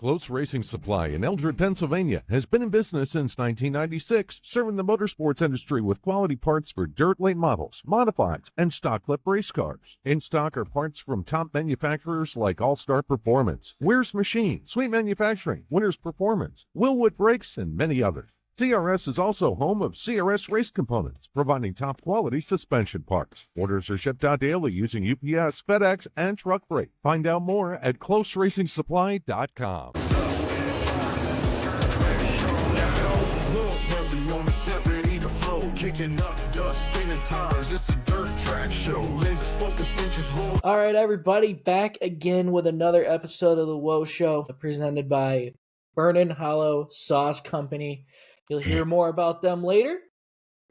Close Racing Supply in Eldred, Pennsylvania has been in business since 1996, serving the motorsports industry with quality parts for dirt late models, modifieds, and stock clip race cars. In stock are parts from top manufacturers like All-Star Performance, Weir's Machine, Sweet Manufacturing, Winner's Performance, Willwood Brakes, and many others. CRS is also home of CRS Race Components, providing top-quality suspension parts. Orders are shipped out daily using UPS, FedEx, and truck freight. Find out more at closeracingsupply.com. All right, everybody, back again with another episode of the Woah Show, presented by Burnin Hollow Sauce Company. You'll hear more about them later,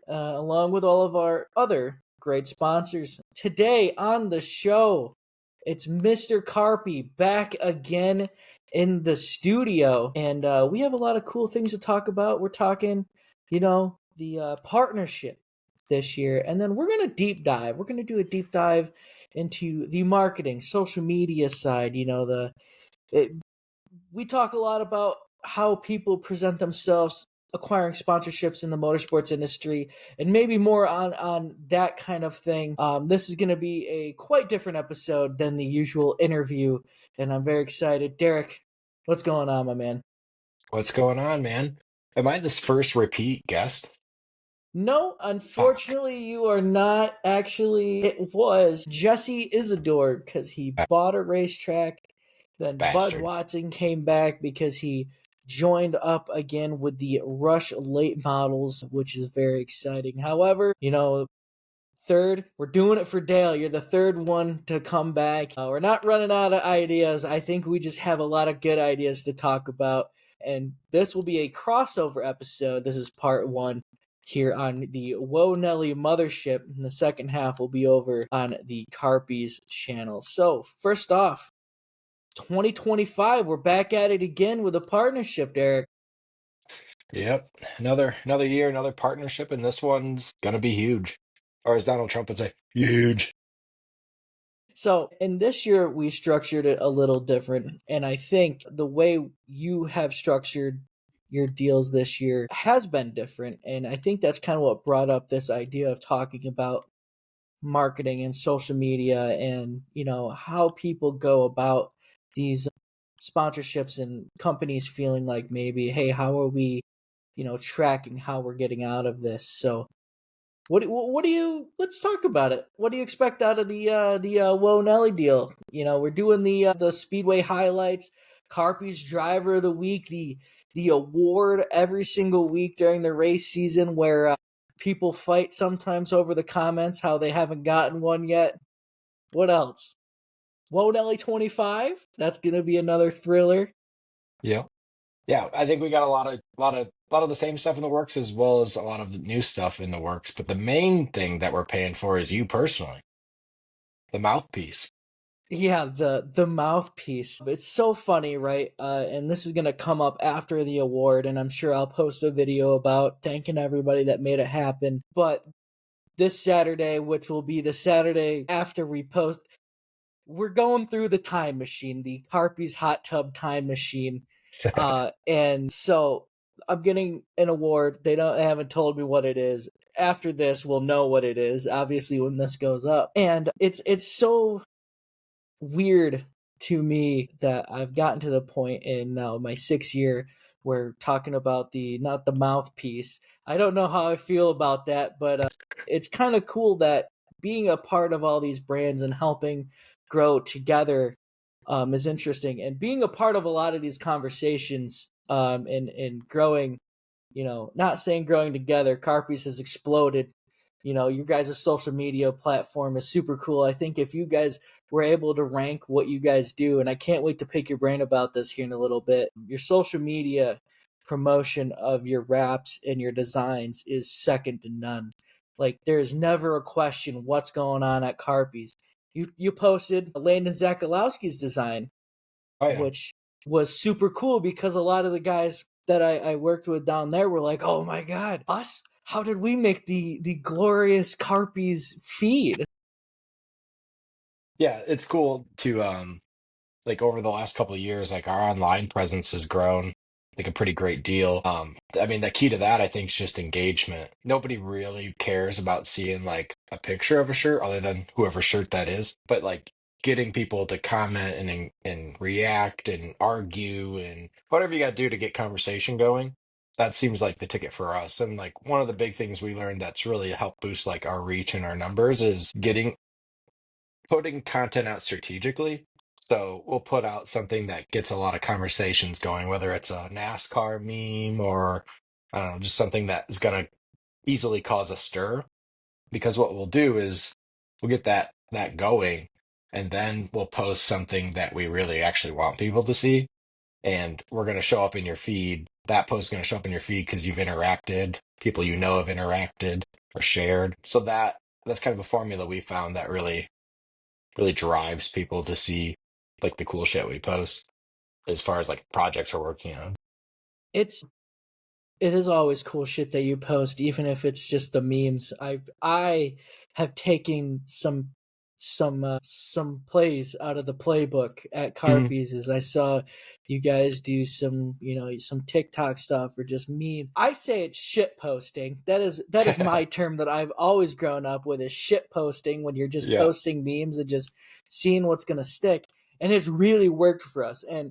along with all of our other great sponsors. Today on the show, it's Mr. Carpy back again in the studio, and we have a lot of cool things to talk about. We're talking, the partnership this year, and then we're going to deep dive. We're going to do a deep dive into the marketing, social media side. We talk a lot about how people present themselves acquiring sponsorships in the motorsports industry, and maybe more on that kind of thing. This is going to be a quite different episode than the usual interview, and I'm very excited. Derreck, what's going on, my man? What's going on, man? Am I this first repeat guest? No, unfortunately, you are not. Actually, it was Jesse Isidore because he bought a racetrack. Then Bastard. Bud Watson came back because he joined up again with the Rush late models, which is very exciting. However, third, we're doing it for Dale. You're the third one to come back. We're not running out of ideas. I think we just have a lot of good ideas to talk about. And this will be a crossover episode. This is part one here on the Woah Nelly Mothership. And the second half will be over on the Carpy's channel. So, first off, 2025, we're back at it again with a partnership, Derreck. Yep. Another year, another partnership, and this one's gonna be huge. Or as Donald Trump would say, huge. So, in this year, we structured it a little different, and I think the way you have structured your deals this year has been different, and I think that's kind of what brought up this idea of talking about marketing and social media and, how people go about these sponsorships and companies feeling like maybe, hey, how are we, tracking how we're getting out of this? So what do you, let's talk about it. What do you expect out of the Woah Nelly deal? We're doing the Speedway highlights, Carpy's Driver of the Week, the award every single week during the race season where people fight sometimes over the comments how they haven't gotten one yet. What else? Woah Nelly 25. That's gonna be another thriller. Yeah. Yeah, I think we got a lot of the same stuff in the works as well as a lot of the new stuff in the works. But the main thing that we're paying for is you personally. The mouthpiece. Yeah, the mouthpiece. It's so funny, right? And this is gonna come up after the award, and I'm sure I'll post a video about thanking everybody that made it happen. But this Saturday, which will be the Saturday after we post, we're going through the time machine, the Carpy's hot tub time machine. And so I'm getting an award. They haven't told me what it is. After this, we'll know what it is, obviously, when this goes up. And it's so weird to me that I've gotten to the point in now my 6th year where talking about not the mouthpiece. I don't know how I feel about that, but it's kind of cool that being a part of all these brands and helping grow together is interesting, and being a part of a lot of these conversations and growing, not saying growing together. Carpy's has exploded. You guys' social media platform is super cool. I think if you guys were able to rank what you guys do, and I can't wait to pick your brain about this here in a little bit, your social media promotion of your wraps and your designs is second to none. Like, there's never a question what's going on at Carpy's. You posted Landon Zakalowski's design, which was super cool because a lot of the guys that I worked with down there were like, oh my God, us? How did we make the glorious Carpy's feed? Yeah, it's cool to like over the last couple of years, like our online presence has grown like a pretty great deal. I mean, the key to that, I think, is just engagement. Nobody really cares about seeing like a picture of a shirt other than whoever shirt that is, but like getting people to comment and react and argue and whatever you got to do to get conversation going. That seems like the ticket for us. And like one of the big things we learned that's really helped boost like our reach and our numbers is getting putting content out strategically. So we'll put out something that gets a lot of conversations going, whether it's a NASCAR meme or I don't know, just something that is going to easily cause a stir. Because what we'll do is we'll get that going, and then we'll post something that we really actually want people to see, and we're going to show up in your feed. That post is going to show up in your feed because you've interacted, people you know have interacted or shared. So that's kind of a formula we found that really drives people to see like the cool shit we post as far as like projects we're working on. It's it is always cool shit that you post, even if it's just the memes. I have taken some plays out of the playbook at Mhm. Carpy's as I saw you guys do some, some TikTok stuff or just meme. I say it's shit posting. That is my term that I've always grown up with, is shit posting, when you're just Yeah. posting memes and just seeing what's gonna stick. And it's really worked for us. And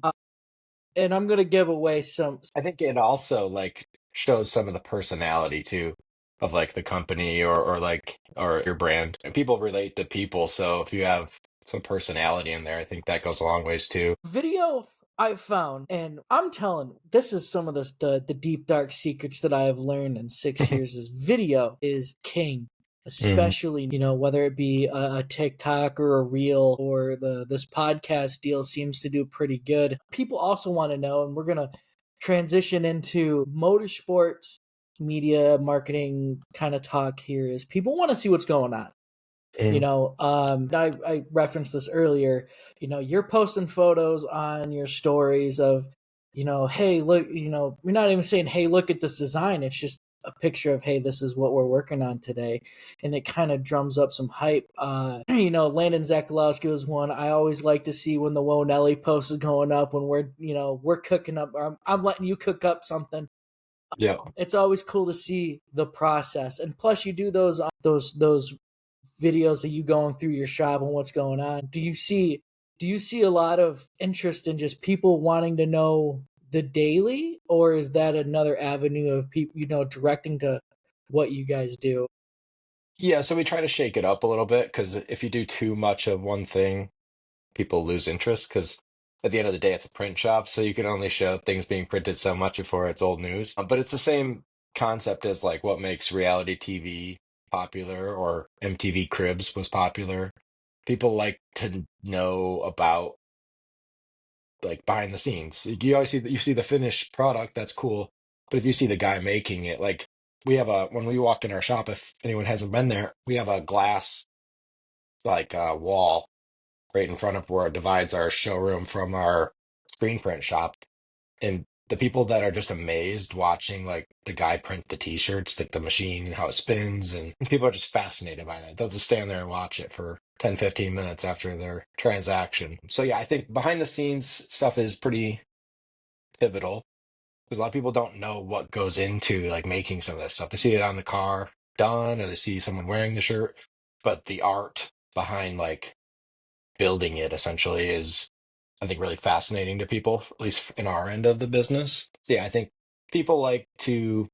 I'm gonna give away some. I think it also like shows some of the personality too of like the company or like or your brand. And people relate to people, so if you have some personality in there, I think that goes a long ways too. Video I've found, and I'm telling, this is some of the deep dark secrets that I have learned in 6 years, is video is king. Mhm. Especially, whether it be a TikTok or a reel, or this podcast deal seems to do pretty good. People also want to know, and we're gonna transition into motorsports media marketing kind of talk here, is people want to see what's going on. Mhm. I referenced this earlier. You're posting photos on your stories of, hey, look, you're not even saying, hey, look at this design. It's just a picture of, hey, this is what we're working on today. And it kind of drums up some hype. Landon Zakalowski was one. I always like to see when the Wonelli post is going up, when we're cooking up, I'm letting you cook up something. Yeah. It's always cool to see the process. And plus you do those videos of you going through your shop and what's going on. Do you see a lot of interest in just people wanting to know the daily, or is that another avenue of people, directing to what you guys do? Yeah, so we try to shake it up a little bit because if you do too much of one thing, people lose interest because at the end of the day, it's a print shop, so you can only show things being printed so much before it's old news. But it's the same concept as like what makes reality TV popular or MTV Cribs was popular. People like to know about like behind the scenes. You always see you see the finished product, that's cool. But if you see the guy making it, like we have a when we walk in our shop, if anyone hasn't been there, we have a glass like wall right in front of where it divides our showroom from our screen print shop. And the people that are just amazed watching like the guy print the t-shirts, like the machine and how it spins, and people are just fascinated by that. They'll just stand there and watch it for 10, 15 minutes after their transaction. So yeah, I think behind the scenes stuff is pretty pivotal because a lot of people don't know what goes into like making some of this stuff. They see it on the car done, or they see someone wearing the shirt, but the art behind like building it essentially is, I think, really fascinating to people, at least in our end of the business. So yeah, I think people like to,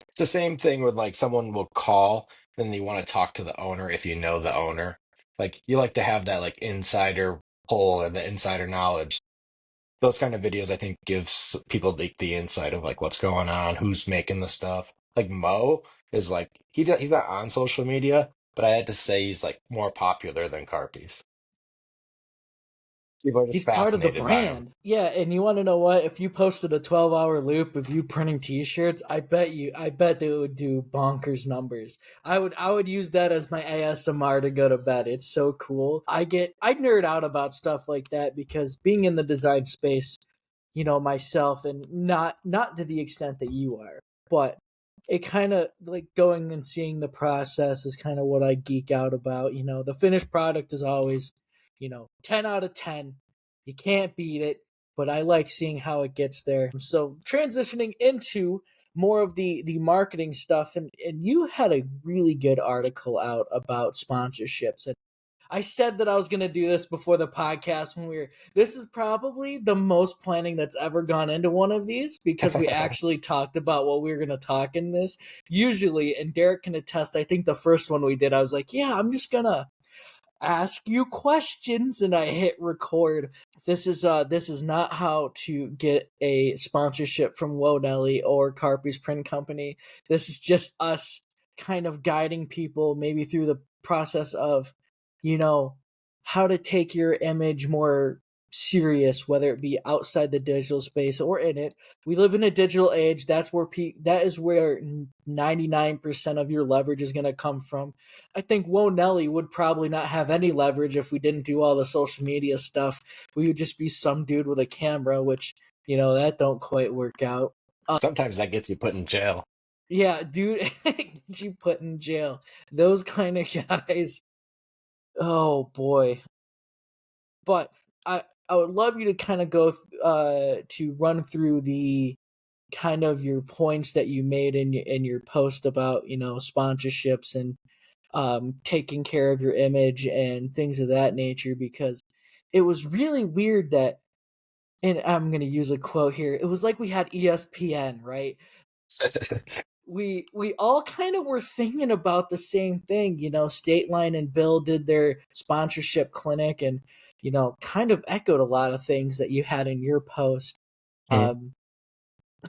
it's the same thing with like someone will call and you want to talk to the owner if you know the owner. Like you like to have that like insider pull and the insider knowledge. Those kind of videos, I think, gives people the insight of like what's going on, who's making the stuff. Like Mo is like he's not on social media, but I had to say he's like more popular than Carpy's. People are just He's part of the fascinated by him. brand. Yeah, and you want to know what? If you posted a 12-hour loop of you printing t-shirts, I bet they would do bonkers numbers. I would use that as my ASMR to go to bed. It's so cool. I nerd out about stuff like that because being in the design space, myself, and not to the extent that you are, but it kind of like going and seeing the process is kind of what I geek out about. The finished product is always, 10 out of 10. You can't beat it, but I like seeing how it gets there. So transitioning into more of the marketing stuff, and you had a really good article out about sponsorships. And I said that I was going to do this before the podcast when this is probably the most planning that's ever gone into one of these, because we actually talked about what we were going to talk in this. Usually, and Derreck can attest, I think the first one we did, I was like, yeah, I'm just going to ask you questions, and I hit record. This is not how to get a sponsorship from Woah or Carpy's print company. This is just us kind of guiding people maybe through the process of, how to take your image more serious, whether it be outside the digital space or in it. We live in a digital age. That is where 99% of your leverage is going to come from. I think Woah would probably not have any leverage if we didn't do all the social media stuff. We would just be some dude with a camera, which, that don't quite work out. Sometimes that gets you put in jail. Yeah, dude, gets you put in jail. Those kind of guys. Oh boy. But I would love you to kind of go to run through the kind of your points that you made in your post about sponsorships and taking care of your image and things of that nature, because it was really weird that, and I'm going to use a quote here, it was like we had ESPN, right? We all kind of were thinking about the same thing. Stateline and Bill did their sponsorship clinic, and kind of echoed a lot of things that you had in your post. And,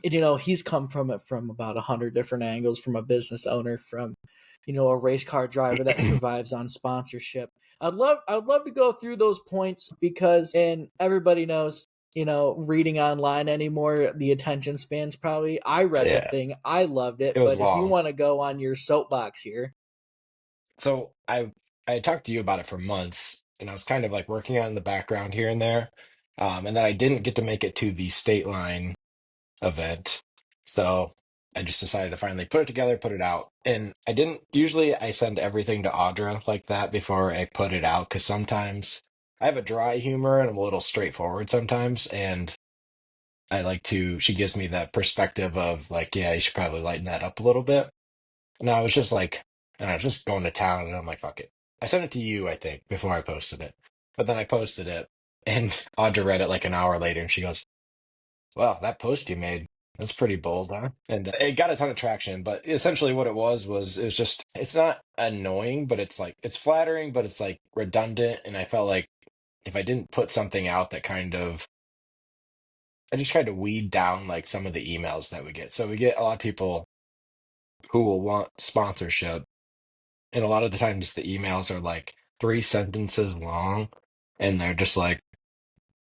he's come from it from about 100 different angles, from a business owner, from a race car driver that survives on sponsorship. I'd love to go through those points, because, and everybody knows, reading online anymore, the attention span's probably, I read the thing, I loved it, It was but if you long. want to go on your soapbox here. So I had talked to you about it for months, and I was kind of like working on it in the background here and there. And then I didn't get to make it to the state line event. So I just decided to finally put it together, put it out. And I didn't usually I send everything to Audra like that before I put it out, because sometimes I have a dry humor and I'm a little straightforward sometimes. And she gives me that perspective of like, yeah, you should probably lighten that up a little bit. And I was just like, I was just going to town, and I'm like, fuck it. I sent it to you, I think, before I posted it. But then I posted it, and Audra read it like an hour later, and she goes, "Well, that post you made, that's pretty bold, huh?" And it got a ton of traction. But essentially, what it was it's not annoying, but it's like it's flattering, but it's like redundant. And I felt like if I didn't put something out that I just tried to weed down like some of the emails that we get. So we get a lot of people who will want sponsorship. And a lot of the times the emails are like 3 sentences long, and they're just like,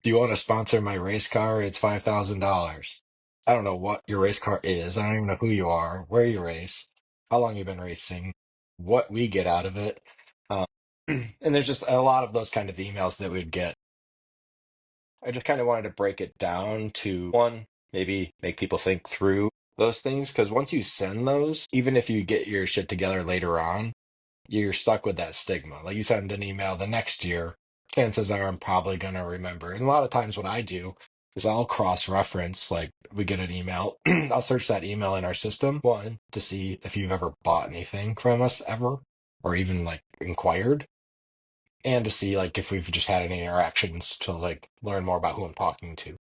"Do you want to sponsor my race car? It's $5,000." I don't know what your race car is. I don't even know who you are, where you race, how long you've been racing, what we get out of it. Um, and there's just a lot of those kind of emails that we'd get. I just kind of wanted to break it down to one, maybe make people think through those things. Because once you send those, even if you get your shit together later on, you're stuck with that stigma. Like you send an email the next year, chances are I'm probably going to remember. And a lot of times what I do is I'll cross-reference, like we get an email, I'll search that email in our system, one, to see if you've ever bought anything from us ever, or even like inquired, and to see like if we've just had any interactions to like learn more about who I'm talking to.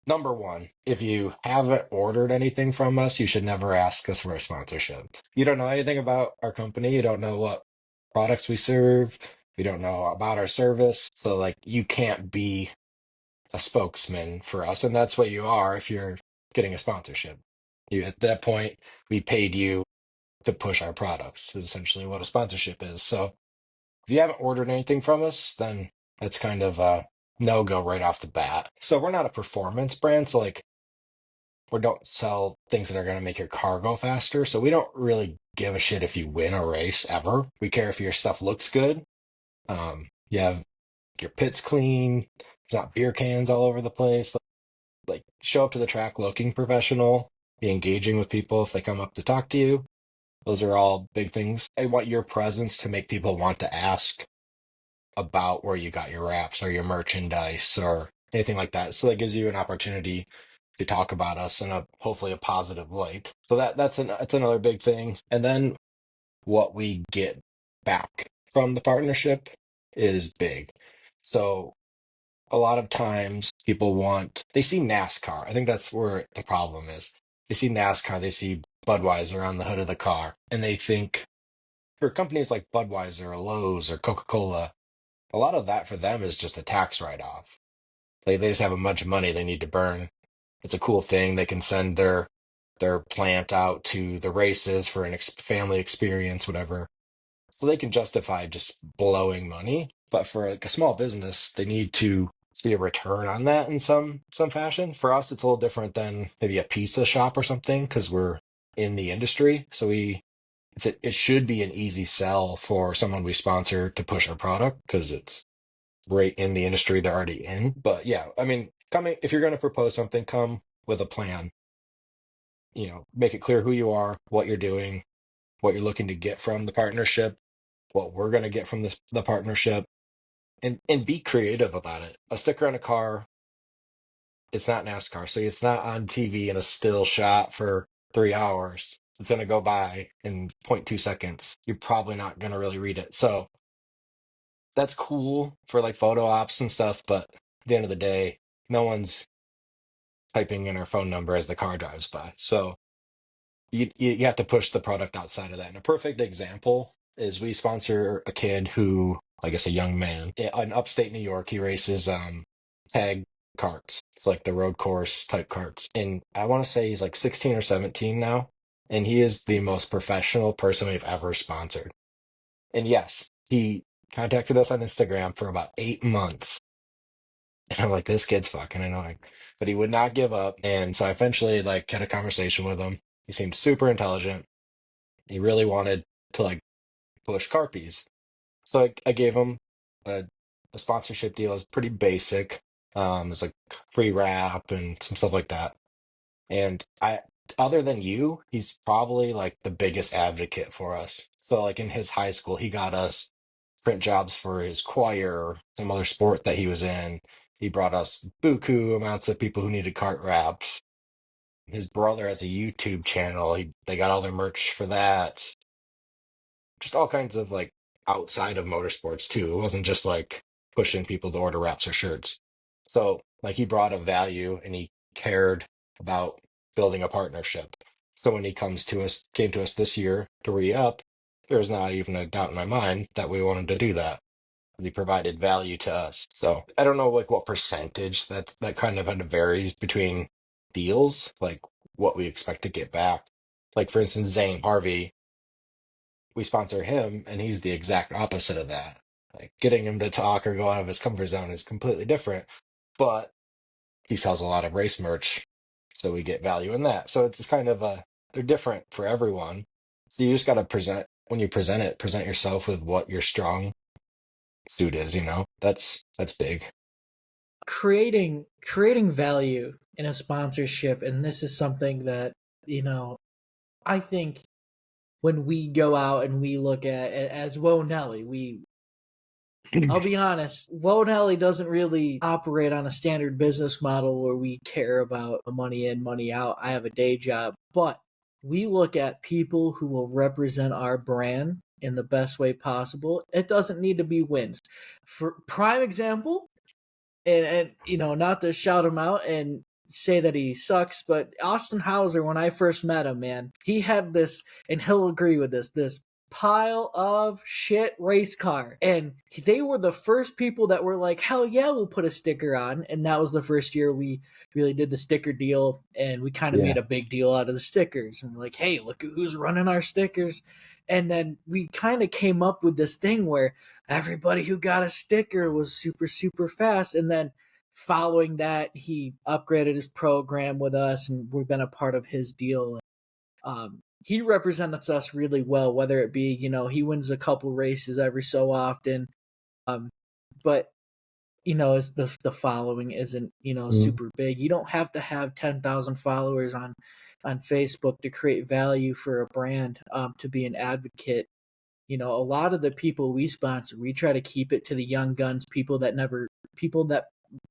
Number one, if you haven't ordered anything from us, you should never ask us for a sponsorship. You don't know anything about our company. You don't know what products we serve. You don't know about our service. So, like, you can't be a spokesman for us. And that's what you are if you're getting a sponsorship. At that point, we paid you to push our products, is essentially what a sponsorship is. So, if you haven't ordered anything from us, then that's kind of a no-go right off the bat. So, we're not a performance brand. So, like, we don't sell things that are going to make your car go faster. So we don't really give a shit if you win a race ever. We care if your stuff looks good. You have your pits clean. There's not beer cans all over the place. Like show up to the track looking professional. Be engaging with people if they come up to talk to you. Those are all big things. I want your presence to make people want to ask about where you got your wraps or your merchandise or anything like that. So that gives you an opportunity to talk about us in a hopefully a positive light. So that's another big thing. And then what we get back from the partnership is big. So a lot of times they see NASCAR. I think that's where the problem is. They see NASCAR, they see Budweiser on the hood of the car, and they think for companies like Budweiser or Lowe's or Coca-Cola, a lot of that for them is just a tax write-off. They just have a bunch of money they need to burn. It's a cool thing. They can send their plant out to the races for an family experience, whatever. So they can justify just blowing money. But for like a small business, they need to see a return on that in some fashion. For us, it's a little different than maybe a pizza shop or something because we're in the industry. So it should be an easy sell for someone we sponsor to push our product because it's right in the industry they're already in. But yeah, I mean, if you're going to propose something, come with a plan. Make it clear who you are, what you're doing, what you're looking to get from the partnership, what we're going to get from the partnership, and be creative about it. A sticker on a car, it's not NASCAR, so it's not on TV in a still shot for 3 hours. It's going to go by in 0.2 seconds. You're probably not going to really read it. So that's cool for like photo ops and stuff, but at the end of the day, no one's typing in our phone number as the car drives by. So you have to push the product outside of that. And a perfect example is we sponsor a kid who, I guess, a young man in upstate New York. He races tag karts. It's like the road course type karts. And I want to say he's like 16 or 17 now. And he is the most professional person we've ever sponsored. And yes, he contacted us on Instagram for about 8 months. And I'm like, this kid's fucking annoying. But he would not give up. And so I eventually like had a conversation with him. He seemed super intelligent. He really wanted to like push Carpies. So I gave him a, a sponsorship deal. It was pretty basic. It's like free wrap and some stuff like that. And other than you, he's probably like the biggest advocate for us. So like in his high school, he got us print jobs for his choir or some other sport that he was in. He brought us buku amounts of people who needed cart wraps. His brother has a YouTube channel. They got all their merch for that. Just all kinds of like outside of motorsports too. It wasn't just like pushing people to order wraps or shirts. So like he brought a value and he cared about building a partnership. So when he came to us this year to re-up, there's not even a doubt in my mind that we wanted to do that. He provided value to us. So I don't know like what percentage that kind of varies between deals, like what we expect to get back. Like for instance, Zane Harvey, we sponsor him and he's the exact opposite of that. Like getting him to talk or go out of his comfort zone is completely different, but he sells a lot of race merch, so we get value in that. So it's kind of they're different for everyone. So you just got to present yourself with what your strong suit is, that's big. Creating value in a sponsorship, and this is something that, I think when we go out and we look at as Woah Nelly, I'll be honest, Woah Nelly doesn't really operate on a standard business model where we care about money in, money out. I have a day job, but we look at people who will represent our brand in the best way possible. It doesn't need to be wins. For prime example, and not to shout him out and say that he sucks, but Austin Hauser, when I first met him, man, he had this, and he'll agree with this pile of shit race car, and they were the first people that were like, hell yeah, we'll put a sticker on. And that was the first year we really did the sticker deal, and we kind of made a big deal out of the stickers, and we're like, hey, look at who's running our stickers. And then we kind of came up with this thing where everybody who got a sticker was super, super fast. And then following that, he upgraded his program with us, and we've been a part of his deal. He represents us really well, whether it be, he wins a couple races every so often. But, it's the following isn't, super big. You don't have to have 10,000 followers on Facebook to create value for a brand, to be an advocate. You know, a lot of the people we sponsor, we try to keep it to the young guns, people that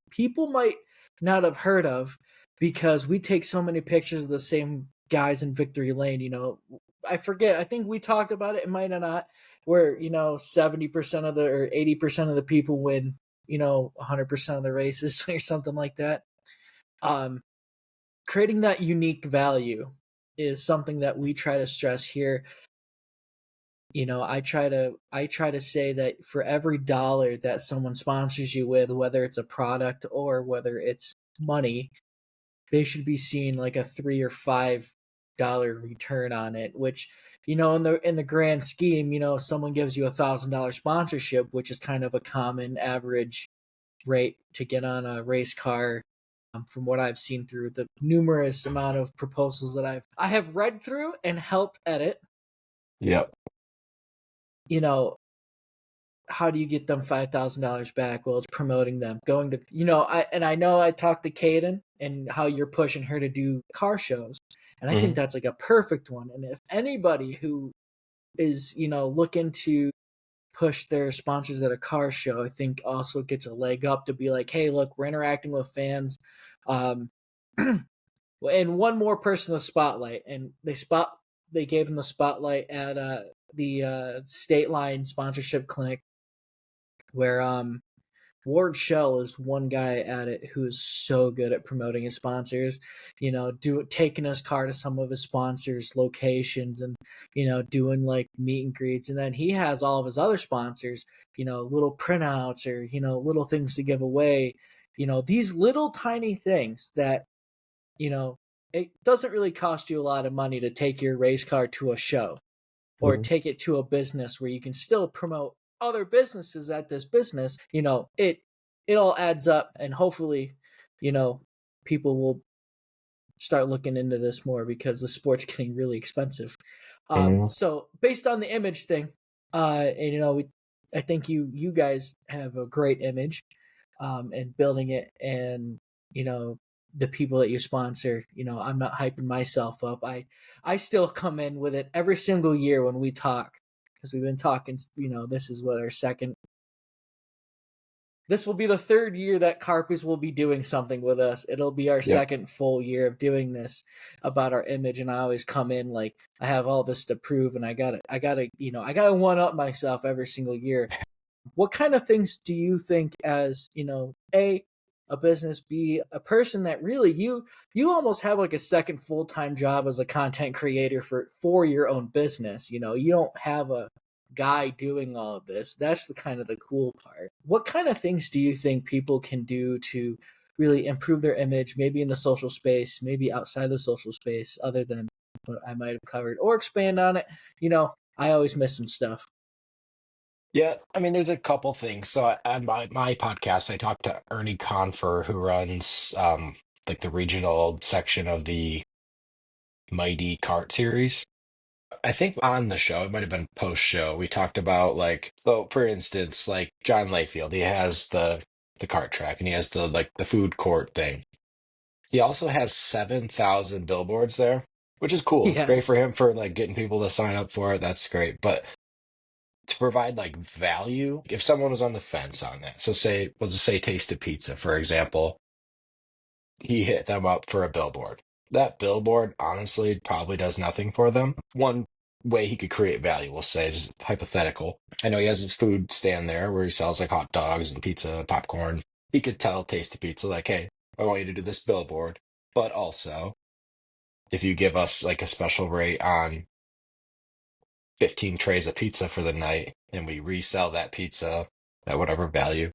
people might not have heard of, because we take so many pictures of the same guys in victory lane. You know, I forget, I think we talked about it, it might not, where, you know, 70% of the or 80% of the people win, you know, 100% of the races or something like that. Um, Creating that unique value is something that we try to stress here. You know, I try to say that for every dollar that someone sponsors you with, whether it's a product or whether it's money, they should be seeing like a $3 or $5 return on it, which, you know, in the grand scheme, you know, if someone gives you $1,000 sponsorship, which is kind of a common average rate to get on a race car, from what I've seen through the numerous amount of proposals that I have read through and helped edit. Yep. You know, how do you get them $5,000 back? Well, it's promoting them, going to, you know, I know I talked to Kaden and how you're pushing her to do car shows, and I think Mhm. that's like a perfect one. And if anybody who is, you know, looking to push their sponsors at a car show, I think also gets a leg up to be like, hey, look, we're interacting with fans. Um, and one more person the spotlight, and they gave them the spotlight at the Stateline sponsorship clinic, where Ward Shell is one guy at it who is so good at promoting his sponsors, you know, taking his car to some of his sponsors' locations, and, you know, doing like meet and greets. And then he has all of his other sponsors, you know, little printouts or, you know, little things to give away, you know, these little tiny things that, you know, it doesn't really cost you a lot of money to take your race car to a show or Mhm. take it to a business where you can still promote other businesses at this business. You know, it all adds up, and hopefully, you know, people will start looking into this more because the sport's getting really expensive. Mhm. So based on the image thing, and, you know, I think you guys have a great image, and building it, and, you know, the people that you sponsor, you know, I'm not hyping myself up. I still come in with it every single year when we talk, because we've been talking, you know, this is what this will be the third year that Carpys will be doing something with us. It'll be our Yep. second full year of doing this about our image, and I always come in like I have all this to prove, and I gotta one up myself every single year. What kind of things do you think, as, you know, a business, B, a person that really you almost have like a second full-time job as a content creator for your own business? You know, you don't have a guy doing all of this. That's the kind of the cool part. What kind of things do you think people can do to really improve their image, maybe in the social space, maybe outside the social space, other than what I might have covered, or expand on it? You know, I always miss some stuff. Yeah, I mean, there's a couple things. So on my podcast, I talked to Ernie Confer, who runs like the regional section of the Mighty Kart series. I think on the show, it might have been post show, we talked about like, so for instance, like John Layfield, he has the kart track and he has the food court thing. He also has 7,000 billboards there, which is cool. Great Yes. for him for like getting people to sign up for it. That's great. But to provide like value, if someone was on the fence on that, so say, we'll just say Tasted Pizza, for example, he hit them up for a billboard. That billboard honestly probably does nothing for them. One way he could create value, we'll say, is hypothetical. I know he has his food stand there where he sells like hot dogs and pizza, popcorn. He could tell Tasty Pizza, like, hey, I want you to do this billboard, but also if you give us like a special rate on 15 trays of pizza for the night and we resell that pizza at whatever value,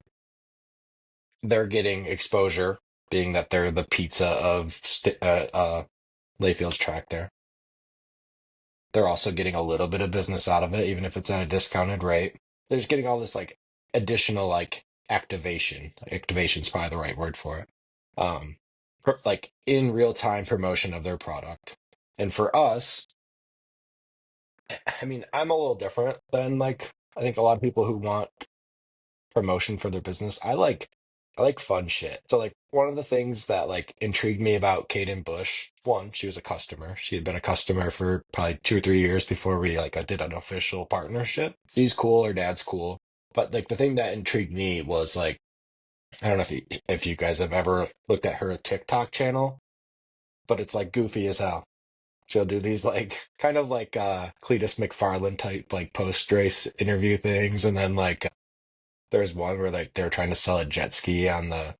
they're getting exposure, being that they're the pizza of Layfield's track there. They're also getting a little bit of business out of it, even if it's at a discounted rate. They're just getting all this like additional like activation. Activation's probably the right word for it. Like in real time promotion of their product. And for us, I mean, I'm a little different than like I think a lot of people who want promotion for their business. I like fun shit. So like one of the things that like intrigued me about Kaden Bush, one, she was a customer. She had been a customer for probably 2 or 3 years before we like did an official partnership. She's cool, her dad's cool. But like the thing that intrigued me was like I don't know if you guys have ever looked at her TikTok channel, but it's like goofy as hell. She'll do these like kind of like Cletus McFarland type like post race interview things, and then like there's one where like they're trying to sell a jet ski on the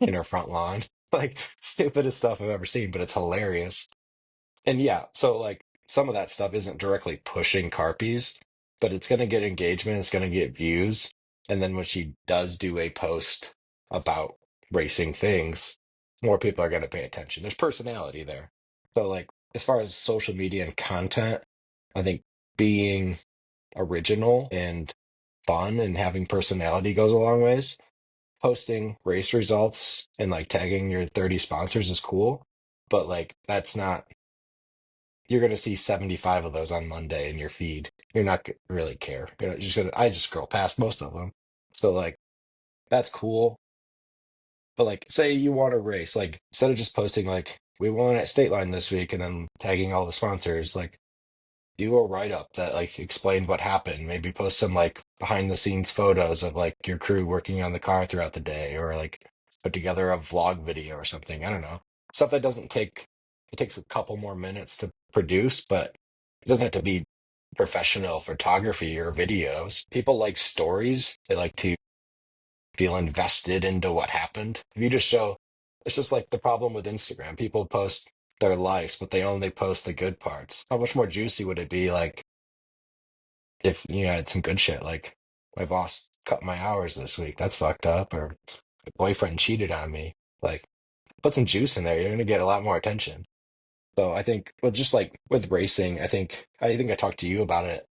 in her front lawn. Like stupidest stuff I've ever seen, but it's hilarious. And yeah, so like some of that stuff isn't directly pushing Carpies, but it's going to get engagement, it's going to get views. And then when she does do a post about racing things, more people are going to pay attention. There's personality there. So like as far as social media and content, I think being original and fun and having personality goes a long ways. Posting race results and like tagging your 30 sponsors is cool, but like that's not you're going to see 75 of those on Monday in your feed. You're not going to really care. You're just gonna, I just scroll past most of them. So like that's cool. But like say you want to race, like instead of just posting like we won at Stateline this week and then tagging all the sponsors, like do a write up that like explained what happened. Maybe post some like behind the scenes photos of like your crew working on the car throughout the day, or like put together a vlog video or something. I don't know. Stuff that doesn't take it takes a couple more minutes to produce, but it doesn't have to be professional photography or videos. People like stories. They like to feel invested into what happened. If you just show, it's just like the problem with Instagram. People post their lives, but they only post the good parts. How much more juicy would it be like if you had some good shit like my boss cut my hours this week. That's fucked up. Or my boyfriend cheated on me. Like put some juice in there. You're gonna get a lot more attention. So I think well just like with racing, I think I talked to you about it,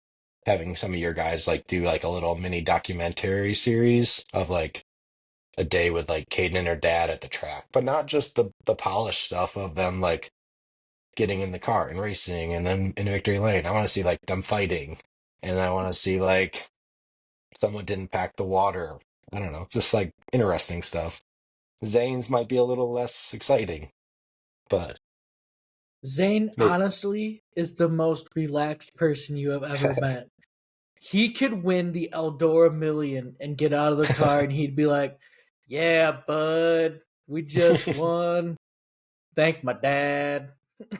having some of your guys like do like a little mini documentary series of like a day with like Caden and her dad at the track, but not just the polished stuff of them like getting in the car and racing and then in victory lane. I want to see like them fighting, and I want to see like someone didn't pack the water. I don't know, just like interesting stuff. Zane's might be a little less exciting, but Zane may- honestly is the most relaxed person you have ever met. He could win the Eldora Million and get out of the car and he'd be like, "Yeah, bud, we just won. Thank my dad."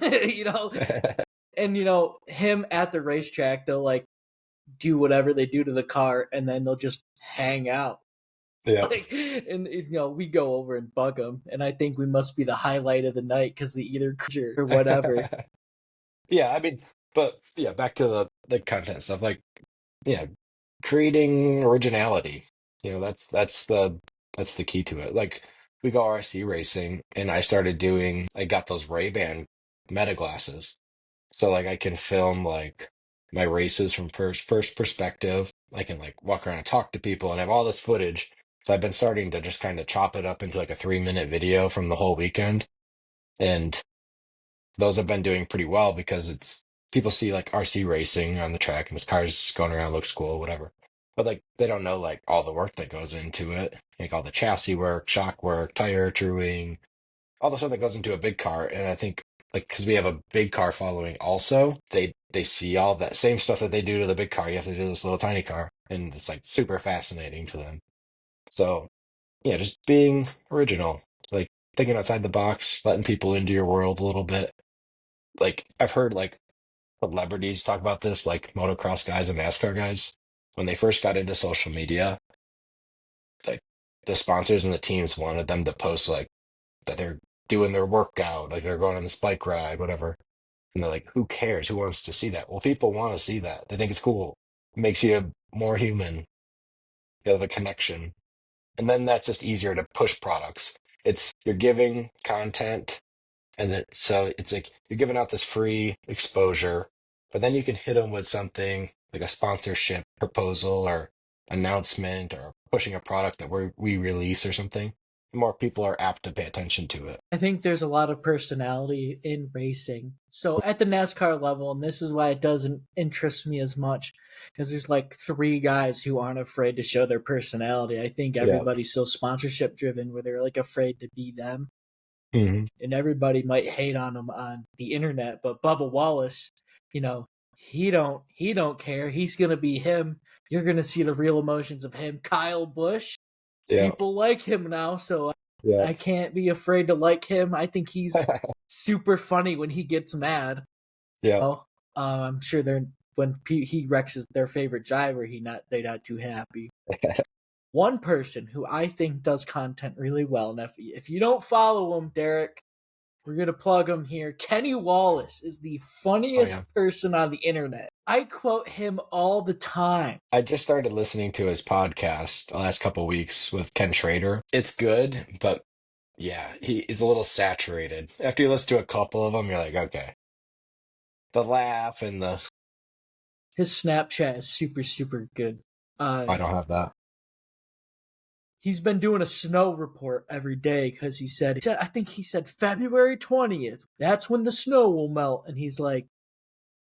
you know, and him at the racetrack, they'll like do whatever they do to the car and then they'll just hang out. yeah. Like, and we go over and bug them, and I think we must be the highlight of the night because they either or whatever. Yeah, I mean, but yeah, back to the content stuff. Like, yeah, creating originality. That's the key to it. Like, we go RC racing, and I got those Ray-Ban meta glasses, so like I can film like my races from first perspective. I can like walk around and talk to people, and I have all this footage. So I've been starting to just kind of chop it up into like a 3-minute video from the whole weekend, and those have been doing pretty well because it's people see like RC racing on the track and this car's going around, looks cool, whatever. But like they don't know like all the work that goes into it, like all the chassis work, shock work, tire truing, all the stuff that goes into a big car. And I think like because we have a big car following also, they see all that same stuff that they do to the big car. You have to do this little tiny car, and it's like super fascinating to them. So yeah, just being original, like thinking outside the box, letting people into your world a little bit. Like I've heard like celebrities talk about this, like motocross guys and NASCAR guys, when they first got into social media, like the sponsors and the teams wanted them to post like that they're doing their workout, like they're going on this bike ride, whatever. And they're like, who cares? Who wants to see that? Well, people want to see that. They think it's cool. It makes you more human. You have a connection. And then that's just easier to push products. It's you're giving content. And then, so it's like you're giving out this free exposure, but then you can hit them with something like a sponsorship proposal or announcement or pushing a product that we release or something. the more people are apt to pay attention to it. I think there's a lot of personality in racing. So at the NASCAR level, and this is why it doesn't interest me as much, because there's like 3 guys who aren't afraid to show their personality. I think everybody's so sponsorship driven where they're like afraid to be them. Mm-hmm. And everybody might hate on him on the internet, but Bubba Wallace, you know, he don't care. He's gonna be him. You're gonna see the real emotions of him. Kyle Busch, people like him now, so I can't be afraid to like him. I think he's super funny when he gets mad. Yeah, you know? I'm sure when he wrecks their favorite driver, they're not too happy. One person who I think does content really well, and if you don't follow him, Derek, we're going to plug him here. Kenny Wallace is the funniest person on the internet. I quote him all the time. I just started listening to his podcast the last couple weeks with Ken Schrader. It's good, but yeah, he is a little saturated. After you listen to a couple of them, you're like, okay. The laugh and the... His Snapchat is super, super good. I don't have that. He's been doing a snow report every day because I think he said February 20th. That's when the snow will melt. And he's like,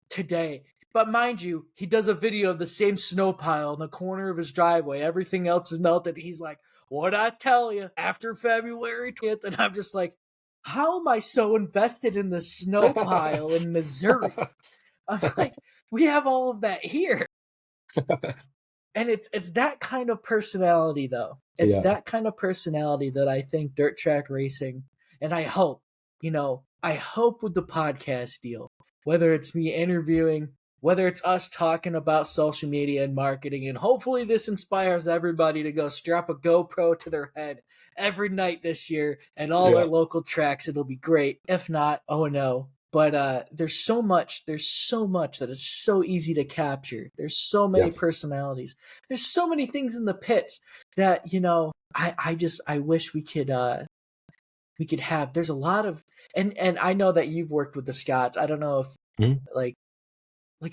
today. But mind you, he does a video of the same snow pile in the corner of his driveway. Everything else is melted. He's like, what'd I tell you? After February 20th. And I'm just like, how am I so invested in the snow pile in Missouri? I'm like, we have all of that here. And it's that kind of personality, though. It's that kind of personality that I think dirt track racing, and I hope with the podcast deal, whether it's me interviewing, whether it's us talking about social media and marketing, and hopefully this inspires everybody to go strap a GoPro to their head every night this year at all our local tracks. It'll be great. If not, oh no. But there's so much that is so easy to capture. There's so many personalities. There's so many things in the pits that, I wish we could have. There's a lot of, and I know that you've worked with the Scotts. I don't know if like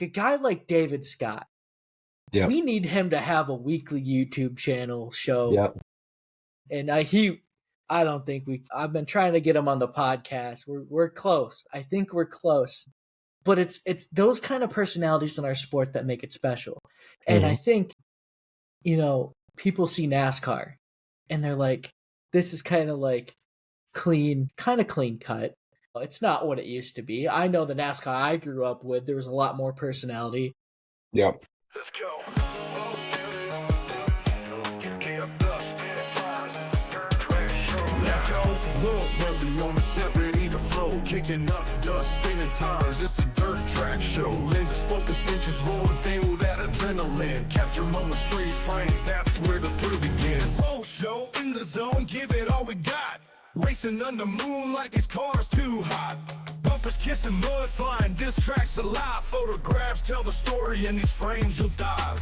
a guy like David Scott, we need him to have a weekly YouTube channel show. Yep. And I've been trying to get him on the podcast. We're close. I think we're close. But it's those kind of personalities in our sport that make it special. And I think, people see NASCAR and they're like, this is kind of like clean cut. It's not what it used to be. I know the NASCAR I grew up with, there was a lot more personality. Yep. Let's go. On the set, ready to flow, kicking up dust, spinning tires. It's a dirt track show. Lenses, focus, inches rolling, feel that adrenaline. Capture moments, freeze frames. That's where the thrill begins. Full show in the zone, give it all we got. Racing under moon like these cars too hot. Bumpers kissing mud, flying diss tracks alive. Photographs tell the story, in these frames you'll dive.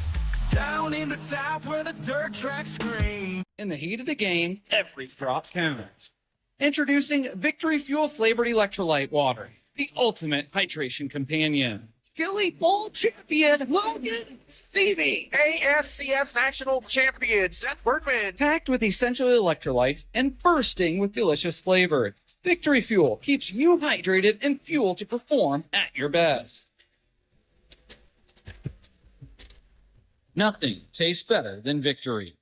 Down in the south where the dirt tracks scream. In the heat of the game, every drop counts. Introducing Victory Fuel Flavored Electrolyte Water, the ultimate hydration companion. Silly Bowl champion Logan Seavey. ASCS National Champion Seth Bergman. Packed with essential electrolytes and bursting with delicious flavor. Victory Fuel keeps you hydrated and fueled to perform at your best. Nothing tastes better than Victory.